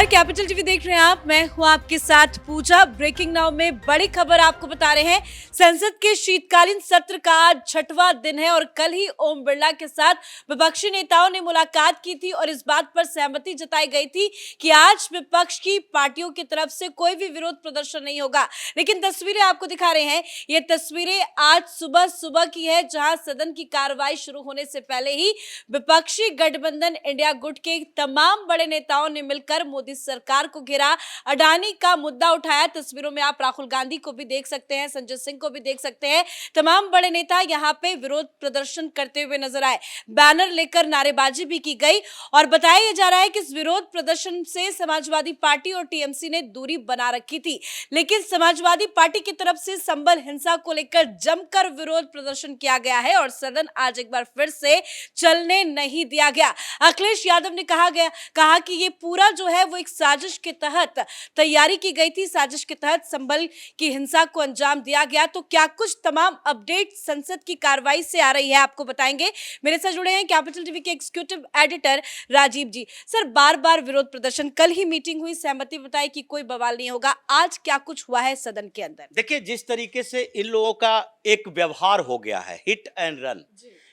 नमस्कार, capital TV देख रहे हैं आप। मैं हूं आपके साथ पूजा। ब्रेकिंग नाउ में बड़ी खबर आपको बता रहे हैं। संसद के शीतकालीन सत्र का आज 6वां दिन है और कल ही ओम बिरला के साथ विपक्षी नेताओं ने मुलाकात की थी और इस बात पर सहमति जताई गई थी कि आज विपक्ष की पार्टियों की तरफ से कोई भी विरोध प्रदर्शन नहीं होगा। लेकिन तस्वीरें आपको दिखा रहे हैं, ये तस्वीरें आज सुबह सुबह की है, जहां सदन की कार्रवाई शुरू होने से पहले ही विपक्षी गठबंधन इंडिया गुट के तमाम बड़े नेताओं ने मिलकर मोदी सरकार को घेरा, अडानी का मुद्दा उठाया। तस्वीरों में आप राहुल गांधी को भी देख सकते हैं, संजय सिंह को भी देख सकते हैं। तमाम बड़े नेता यहां पे विरोध प्रदर्शन करते हुए नजर आए। बैनर लेकर नारेबाजी भी की गई और बताया जा रहा है कि इस विरोध प्रदर्शन से समाजवादी पार्टी और टीएमसी ने दूरी बना रखी थी, लेकिन समाजवादी पार्टी की तरफ से संबल हिंसा को लेकर जमकर विरोध प्रदर्शन किया गया है और सदन आज एक बार फिर से चलने नहीं दिया गया। अखिलेश यादव ने कहा कि ये पूरा जो है वो एक साजिश के तहत तैयारी की गई थी, साजिश के तहत संभल की हिंसा को अंजाम दिया गया। तो क्या कुछ तमाम अपडेट संसद की कार्रवाई से आ रही है, आपको बताएंगे। मेरे साथ जुड़े हैं कैपिटल टीवी के एग्जीक्यूटिव एडिटर राजीव जी। सर, बार बार विरोध प्रदर्शन, कल ही मीटिंग हुई, सहमति बताई कि कोई बवाल नहीं होगा, आज क्या कुछ हुआ है सदन के अंदर? देखिए, जिस तरीके से इन लोगों का एक व्यवहार हो गया है, हिट एंड रन,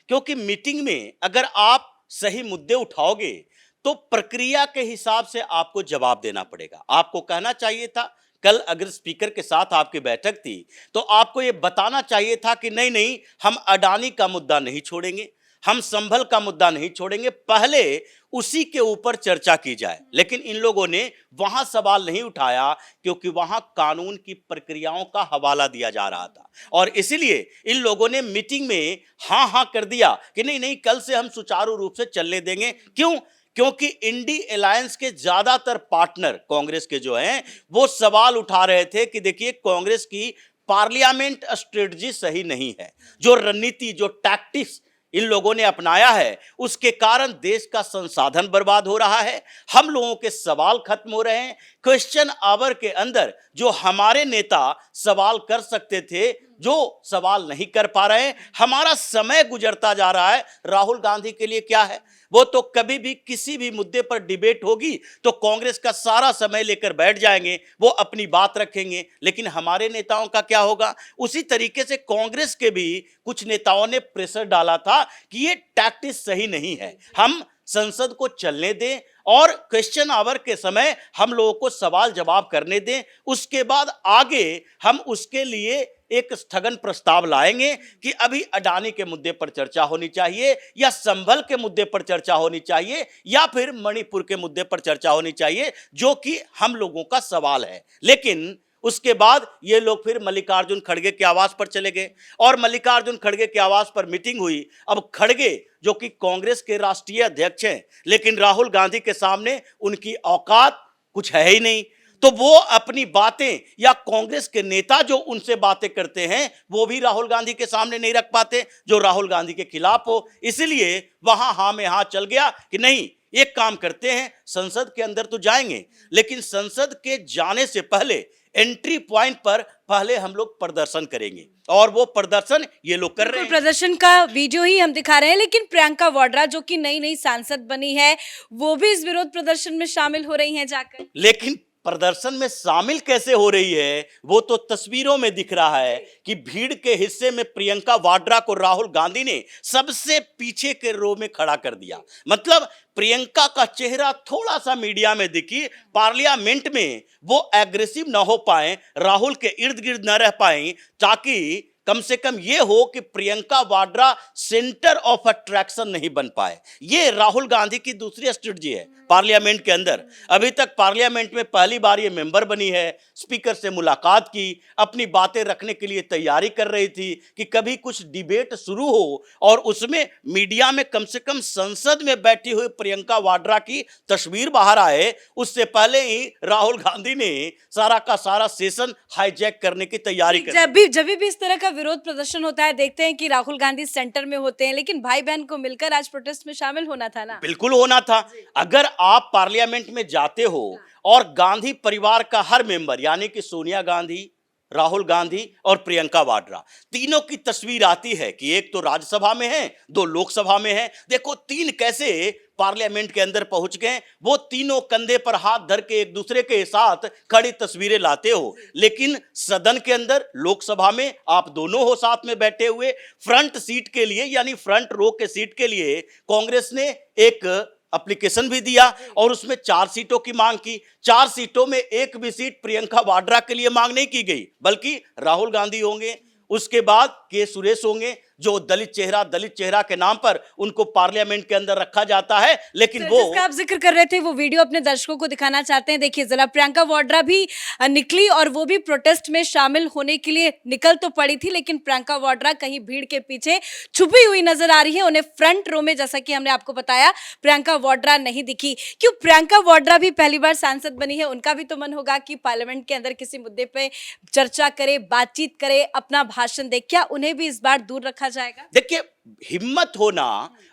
क्योंकि मीटिंग में अगर आप सही मुद्दे उठाओगे तो प्रक्रिया के हिसाब से आपको जवाब देना पड़ेगा। आपको कहना चाहिए था, कल अगर स्पीकर के साथ आपकी बैठक थी तो आपको यह बताना चाहिए था कि नहीं नहीं, हम अडानी का मुद्दा नहीं छोड़ेंगे, हम संभल का मुद्दा नहीं छोड़ेंगे, पहले उसी के ऊपर चर्चा की जाए। लेकिन इन लोगों ने वहां सवाल नहीं उठाया क्योंकि वहां कानून की प्रक्रियाओं का हवाला दिया जा रहा था और इसीलिए इन लोगों ने मीटिंग में हां कर दिया कि नहीं नहीं, कल से हम सुचारू रूप से चलने देंगे। क्यों? क्योंकि इंडी अलायंस के ज्यादातर पार्टनर कांग्रेस के जो हैं वो सवाल उठा रहे थे कि देखिए, कांग्रेस की पार्लियामेंट स्ट्रेटजी सही नहीं है, जो रणनीति, जो टैक्टिक्स इन लोगों ने अपनाया है उसके कारण देश का संसाधन बर्बाद हो रहा है, हम लोगों के सवाल खत्म हो रहे हैं। क्वेश्चन आवर के अंदर जो हमारे नेता सवाल कर सकते थे, जो सवाल नहीं कर पा रहे हैं, हमारा समय गुजरता जा रहा है। राहुल गांधी के लिए क्या है, वो तो कभी भी किसी भी मुद्दे पर डिबेट होगी तो कांग्रेस का सारा समय लेकर बैठ जाएंगे, वो अपनी बात रखेंगे। लेकिन हमारे नेताओं का क्या होगा? उसी तरीके से कांग्रेस के भी कुछ नेताओं ने प्रेशर डाला था कि ये टैक्टिक्स सही नहीं है, हम संसद को चलने दें और क्वेश्चन आवर के समय हम लोगों को सवाल जवाब करने दें, उसके बाद आगे हम उसके लिए एक स्थगन प्रस्ताव लाएंगे कि अभी अडानी के मुद्दे पर चर्चा होनी चाहिए या संभल के मुद्दे पर चर्चा होनी चाहिए या फिर मणिपुर के मुद्दे पर चर्चा होनी चाहिए, जो कि हम लोगों का सवाल है। लेकिन उसके बाद ये लोग फिर मल्लिकार्जुन खड़गे के आवास पर चले गए और मल्लिकार्जुन खड़गे के आवास पर मीटिंग हुई। अब खड़गे जो कि कांग्रेस के राष्ट्रीय अध्यक्ष हैं, लेकिन राहुल गांधी के सामने उनकी औकात कुछ है ही नहीं, तो वो अपनी बातें या कांग्रेस के नेता जो उनसे बातें करते हैं वो भी राहुल गांधी के सामने नहीं रख पाते, जो राहुल गांधी के खिलाफ हो। इसलिए वहां हां में हां चल गया कि नहीं, एक काम करते हैं, संसद के अंदर तो जाएंगे लेकिन संसद के जाने से पहले एंट्री पॉइंट पर पहले हम लोग प्रदर्शन करेंगे और वो प्रदर्शन ये लोग कर रहे हैं। प्रदर्शन का वीडियो ही हम दिखा रहे हैं, लेकिन प्रियंका वाड्रा जो कि नई नई सांसद बनी है वो भी इस विरोध प्रदर्शन में शामिल हो रही हैं जाकर। लेकिन प्रदर्शन में शामिल कैसे हो रही है वो तो तस्वीरों में दिख रहा है कि भीड़ के हिस्से में प्रियंका वाड्रा को राहुल गांधी ने सबसे पीछे के रो में खड़ा कर दिया। मतलब प्रियंका का चेहरा थोड़ा सा मीडिया में दिखी, पार्लियामेंट में वो एग्रेसिव ना हो पाए, राहुल के इर्द गिर्द ना रह पाए, ताकि कम से कम ये हो कि Priyanka Vadra centre of attraction नहीं बन पाए। ये राहुल गांधी की दूसरी स्ट्रेटजी है पार्लियामेंट के अंदर। अभी तक पार्लियामेंट में पहली बार ये मेंबर बनी है, स्पीकर से मुलाकात की, अपनी बातें रखने के लिए तैयारी कर रही थी कि कभी कुछ डिबेट शुरू हो और उसमें मीडिया में कम से कम संसद में बैठी हुई प्रियंका वाड्रा की तस्वीर बाहर आए। उससे पहले ही राहुल गांधी ने सारा का सारा सेशन हाईजैक करने की तैयारी कर। जब भी इस तरह का विरोध प्रदर्शन होता है, देखते हैं कि राहुल गांधी सेंटर में होते हैं, लेकिन भाई बहन को मिलकर आज प्रोटेस्ट में शामिल होना था ना। बिल्कुल होना था। अगर आप पार्लियामेंट में जाते हो और गांधी परिवार का हर मेंबर यानी कि सोनिया गांधी, राहुल गांधी और प्रियंका वाड्रा तीनों की तस्वीर आती है कि एक तो राज्यसभा में है, दो लोकसभा में है। देखो तीन कैसे पार्लियामेंट के अंदर पहुंच गए, वो तीनों कंधे पर हाथ धर के एक दूसरे के साथ खड़ी तस्वीरें लाते हो, लेकिन सदन के अंदर लोकसभा में आप दोनों हो साथ में बैठे हुए। फ्रंट सीट के लिए यानी फ्रंट रो के सीट के लिए कांग्रेस ने एक एप्लीकेशन भी दिया और उसमें 4 सीटों की मांग की। 4 सीटों में एक भी सीट प्रियंका वाड्रा के लिए मांग नहीं की गई, बल्कि राहुल गांधी होंगे, उसके बाद के सुरेश होंगे, जो दलित चेहरा के नाम पर उनको पार्लियामेंट के अंदर रखा जाता है। लेकिन वो जिसका आप जिक्र कर रहे थे वो वीडियो अपने दर्शकों को दिखाना चाहते हैं। देखिए जरा, प्रियंका वाड्रा भी निकली और वो भी प्रोटेस्ट में शामिल होने के लिए निकल तो पड़ी थी, लेकिन प्रियंका वाड्रा कहीं भीड़ के पीछे छुपी हुई नजर आ रही है। उन्हें फ्रंट रो में, जैसा कि हमने आपको बताया, प्रियंका वाड्रा नहीं दिखी। क्यों? प्रियंका वाड्रा भी पहली बार सांसद बनी है, उनका भी तो मन होगा कि पार्लियामेंट के अंदर किसी मुद्दे पे चर्चा करे, बातचीत करे, अपना भाषण दे। क्या उन्हें भी इस बार दूर रखा जाएगा? देखिए, हिम्मत होना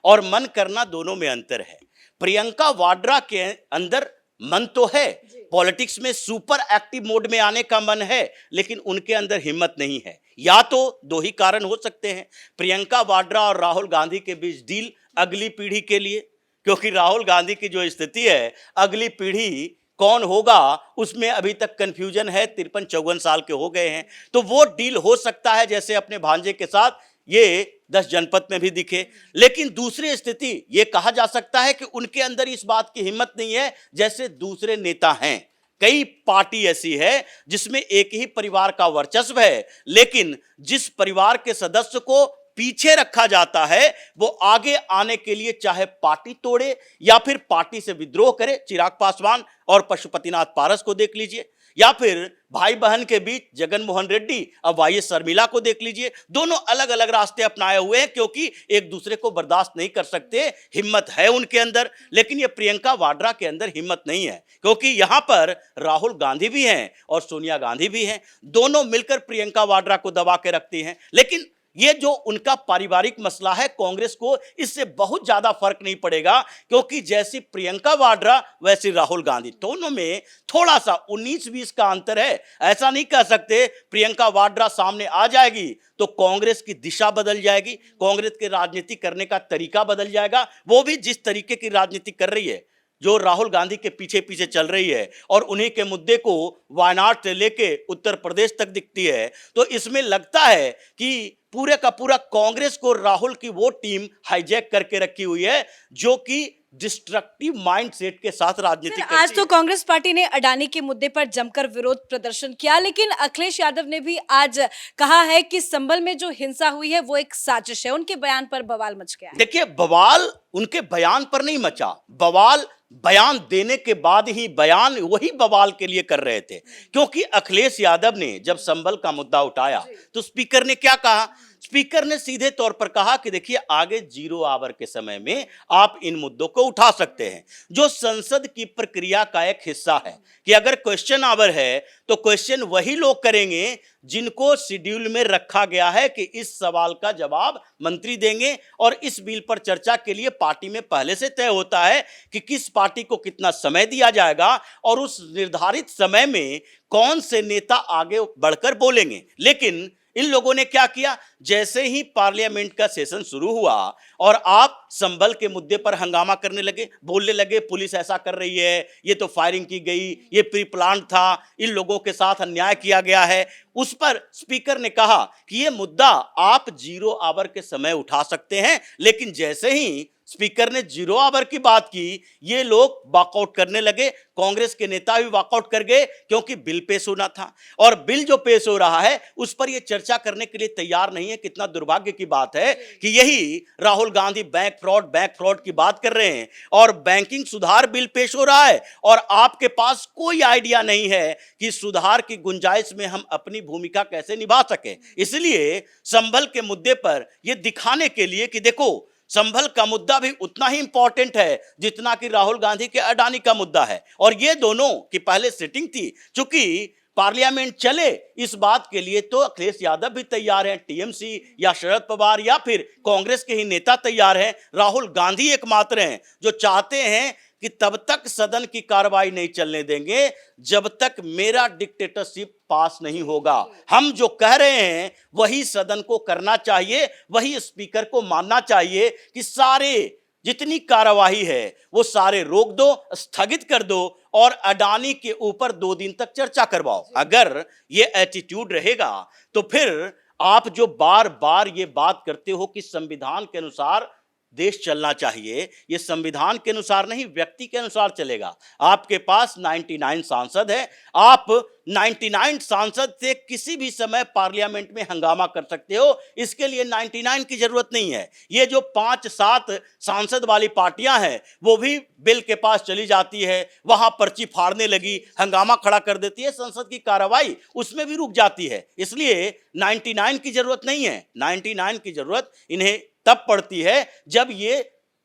और मन करना दोनों में अंतर है। प्रियंका वाड्रा के अंदर मन तो है, पॉलिटिक्स में सुपर एक्टिव मोड में आने का मन है, लेकिन उनके अंदर हिम्मत नहीं है। या तो 2 ही कारण हो सकते हैं, प्रियंका वाड्रा और राहुल गांधी के बीच डील अगली पीढ़ी के लिए, क्योंकि राहुल गांधी की जो स्थिति है, अगली पीढ़ी कौन होगा उसमें अभी तक कंफ्यूजन है। 53-54 साल के हो गए हैं, तो वो डील हो सकता है जैसे अपने भांजे के साथ ये 10 जनपद में भी दिखे। लेकिन दूसरी स्थिति ये कहा जा सकता है कि उनके अंदर इस बात की हिम्मत नहीं है जैसे दूसरे नेता हैं। कई पार्टी ऐसी है जिसमें एक ही परिवार का वर्चस्व है, लेकिन जिस परिवार के सदस्य को पीछे रखा जाता है वो आगे आने के लिए चाहे पार्टी तोड़े या फिर पार्टी से विद्रोह करे। चिराग पासवान और पशुपतिनाथ पारस को देख लीजिए, या फिर भाई बहन के बीच जगन मोहन रेड्डी अब वाईएस शर्मिला को देख लीजिए। दोनों अलग अलग रास्ते अपनाए हुए हैं क्योंकि एक दूसरे को बर्दाश्त नहीं कर सकते। हिम्मत है उनके अंदर, लेकिन ये प्रियंका वाड्रा के अंदर हिम्मत नहीं है, क्योंकि यहां पर राहुल गांधी भी हैं और सोनिया गांधी भी हैं। दोनों मिलकर प्रियंका वाड्रा को दबा के रखती हैं। लेकिन ये जो उनका पारिवारिक मसला है, कांग्रेस को इससे बहुत ज्यादा फर्क नहीं पड़ेगा, क्योंकि जैसी प्रियंका वाड्रा वैसी राहुल गांधी, दोनों में थोड़ा सा 19-20 का अंतर है। ऐसा नहीं कह सकते प्रियंका वाड्रा सामने आ जाएगी तो कांग्रेस की दिशा बदल जाएगी, कांग्रेस के राजनीति करने का तरीका बदल जाएगा। वो भी जिस तरीके की राजनीति कर रही है, जो राहुल गांधी के पीछे पीछे चल रही है और उन्हीं के मुद्दे को वायनाड से लेके उत्तर प्रदेश तक दिखती है, तो इसमें लगता है कि पूरे का पूरा कांग्रेस को राहुल की वो टीम हाईजैक करके रखी हुई है जो कि डिस्ट्रक्टिव माइंडसेट के साथ राजनीति करती है। आज तो कांग्रेस पार्टी ने अडानी के मुद्दे पर जमकर विरोध प्रदर्शन किया, लेकिन अखिलेश यादव ने भी आज कहा है कि संभल में जो हिंसा हुई है वो एक साजिश है। उनके बयान पर बवाल मच गया है। देखिए, बवाल उनके बयान पर नहीं मचा, बवाल बयान देने के बाद ही बयान वही बवाल के लिए कर रहे थे। क्योंकि अखिलेश यादव ने जब संभल का मुद्दा उठाया तो स्पीकर ने क्या कहा? स्पीकर ने सीधे तौर पर कहा कि देखिए, आगे 0 आवर के समय में आप इन मुद्दों को उठा सकते हैं, जो संसद की प्रक्रिया का एक हिस्सा है। कि अगर क्वेश्चन आवर है तो क्वेश्चन वही लोग करेंगे जिनको शेड्यूल में रखा गया है कि इस सवाल का जवाब मंत्री देंगे, और इस बिल पर चर्चा के लिए पार्टी में पहले से तय होता है कि किस पार्टी को कितना समय दिया जाएगा और उस निर्धारित समय में कौन से नेता आगे बढ़कर बोलेंगे। लेकिन इन लोगों ने क्या किया? जैसे ही पार्लियामेंट का सेशन शुरू हुआ और आप संभल के मुद्दे पर हंगामा करने लगे, बोलने लगे पुलिस ऐसा कर रही है, ये तो फायरिंग की गई, ये प्री प्लान था, इन लोगों के साथ अन्याय किया गया है। उस पर स्पीकर ने कहा कि ये मुद्दा आप 0 आवर के समय उठा सकते हैं, लेकिन जैसे ही स्पीकर ने 0 आवर की बात की, ये लोग वॉकआउट करने लगे। कांग्रेस के नेता भी वॉकआउट कर गए क्योंकि बिल पेश होना था, और बिल जो पेश हो रहा है उस पर ये चर्चा करने के लिए तैयार नहीं है। कितना दुर्भाग्य की बात है कि यही राहुल गांधी बैंक फ्रॉड की बात कर रहे हैं और बैंकिंग सुधार बिल पेश हो रहा है, और आपके पास कोई आइडिया नहीं है कि सुधार की गुंजाइश में हम अपनी भूमिका कैसे निभा सके। इसलिए संभल के मुद्दे पर यह दिखाने के लिए कि देखो, संभल का मुद्दा भी उतना ही इंपॉर्टेंट है जितना कि राहुल गांधी के अडानी का मुद्दा है, और ये दोनों की पहले सेटिंग थी। चूंकि पार्लियामेंट चले इस बात के लिए तो अखिलेश यादव भी तैयार हैं, टीएमसी या शरद पवार या फिर कांग्रेस के ही नेता तैयार हैं। राहुल गांधी एकमात्र हैं जो चाहते हैं कि तब तक सदन की कार्रवाई नहीं चलने देंगे जब तक मेरा डिक्टेटरशिप पास नहीं होगा। हम जो कह रहे हैं वही सदन को करना चाहिए, वही स्पीकर को मानना चाहिए कि सारे जितनी कार्यवाही है वो सारे रोक दो, स्थगित कर दो और अडानी के ऊपर 2 दिन तक चर्चा करवाओ। अगर ये एटीट्यूड रहेगा तो फिर आप जो बार बार ये बात करते हो कि संविधान के अनुसार देश चलना चाहिए, ये संविधान के अनुसार नहीं, व्यक्ति के अनुसार चलेगा। आपके पास 99 सांसद है, आप 99 सांसद से किसी भी समय पार्लियामेंट में हंगामा कर सकते हो, इसके लिए 99 की जरूरत नहीं है। ये जो 5-7 सांसद वाली पार्टियां हैं वो भी बिल के पास चली जाती है, वहां पर्ची फाड़ने लगी, हंगामा खड़ा कर देती है, संसद की कार्रवाई उसमें भी रुक जाती है। इसलिए 99 की जरूरत नहीं है। 99 की जरूरत इन्हें तब पड़ती है जब ये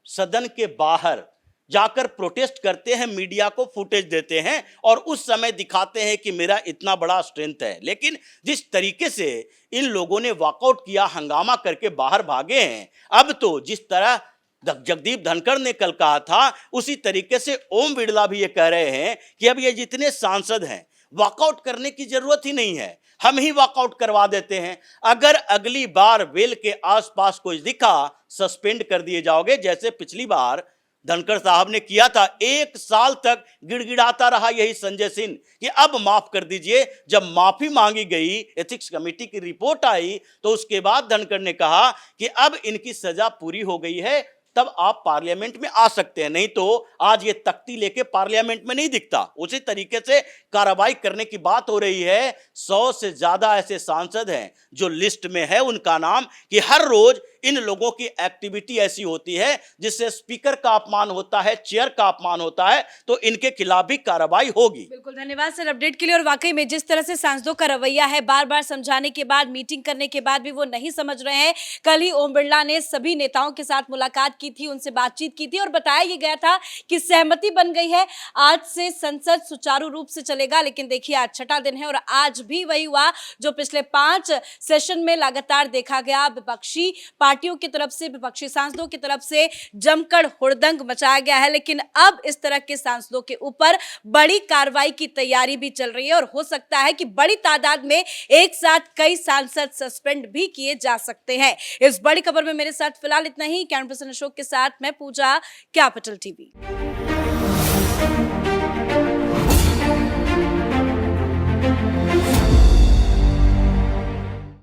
सदन के बाहर जाकर प्रोटेस्ट करते हैं, मीडिया को फुटेज देते हैं और उस समय दिखाते हैं कि मेरा इतना बड़ा स्ट्रेंथ है। लेकिन जिस तरीके से इन लोगों ने वॉकआउट किया, हंगामा करके बाहर भागे हैं, अब तो जिस तरह जगदीप धनखड़ ने कल कहा था उसी तरीके से ओम बिड़ला भी ये कह रहे हैं कि अब ये जितने सांसद हैं वॉकआउट करने की जरूरत ही नहीं है, हम ही वॉकआउट करवा देते हैं। अगर अगली बार वेल के आसपास कोई दिखा सस्पेंड कर दिए जाओगे, जैसे पिछली बार धनखड़ साहब ने किया था। 1 साल तक गिड़गिड़ाता रहा यही संजय सिंह कि अब माफ कर दीजिए। जब माफी मांगी गई, एथिक्स कमेटी की रिपोर्ट आई, तो उसके बाद धनखड़ ने कहा कि अब इनकी सजा पूरी हो गई है, तब आप पार्लियामेंट में आ सकते हैं, नहीं तो आज ये तख्ती लेके पार्लियामेंट में नहीं दिखता। उसी तरीके से कार्रवाई करने की बात हो रही है। 100 से ज्यादा ऐसे सांसद हैं जो लिस्ट में है उनका नाम, कि हर रोज इन लोगों की एक्टिविटी ऐसी होती है जिससे स्पीकर का अपमान होता है, चेयर का अपमान होता है, तो इनके खिलाफ भी कार्रवाई होगी। बिल्कुल, धन्यवाद सर अपडेट के लिए। और वाकई में जिस तरह से सांसदों का रवैया है, बार बार समझाने के बाद, मीटिंग करने के बाद भी वो नहीं समझ रहे हैं। कल ही ओम बिड़ला ने सभी नेताओं के साथ मुलाकात की थी, उनसे बातचीत की थी और बताया ये गया था कि सहमति बन गई है, आज से संसद सुचारू रूप से चलेगा। लेकिन देखिए आज छठा दिन है और आज भी वही हुआ जो पिछले 5 सेशन में लगातार देखा गया। विपक्षी पार्टियों की तरफ से, विपक्षी सांसदों की तरफ से जमकर हुड़दंग मचाया गया है। लेकिन अब इस तरह के सांसदों के ऊपर बड़ी कार्रवाई की तैयारी भी चल रही है और हो सकता है कि बड़ी तादाद में एक साथ कई सांसद सस्पेंड भी किए जा सकते हैं। इस बड़ी खबर में मेरे साथ फिलहाल इतना ही। कैमरा पर्सन अशोक के साथ मैं पूजा, कैपिटल टीवी।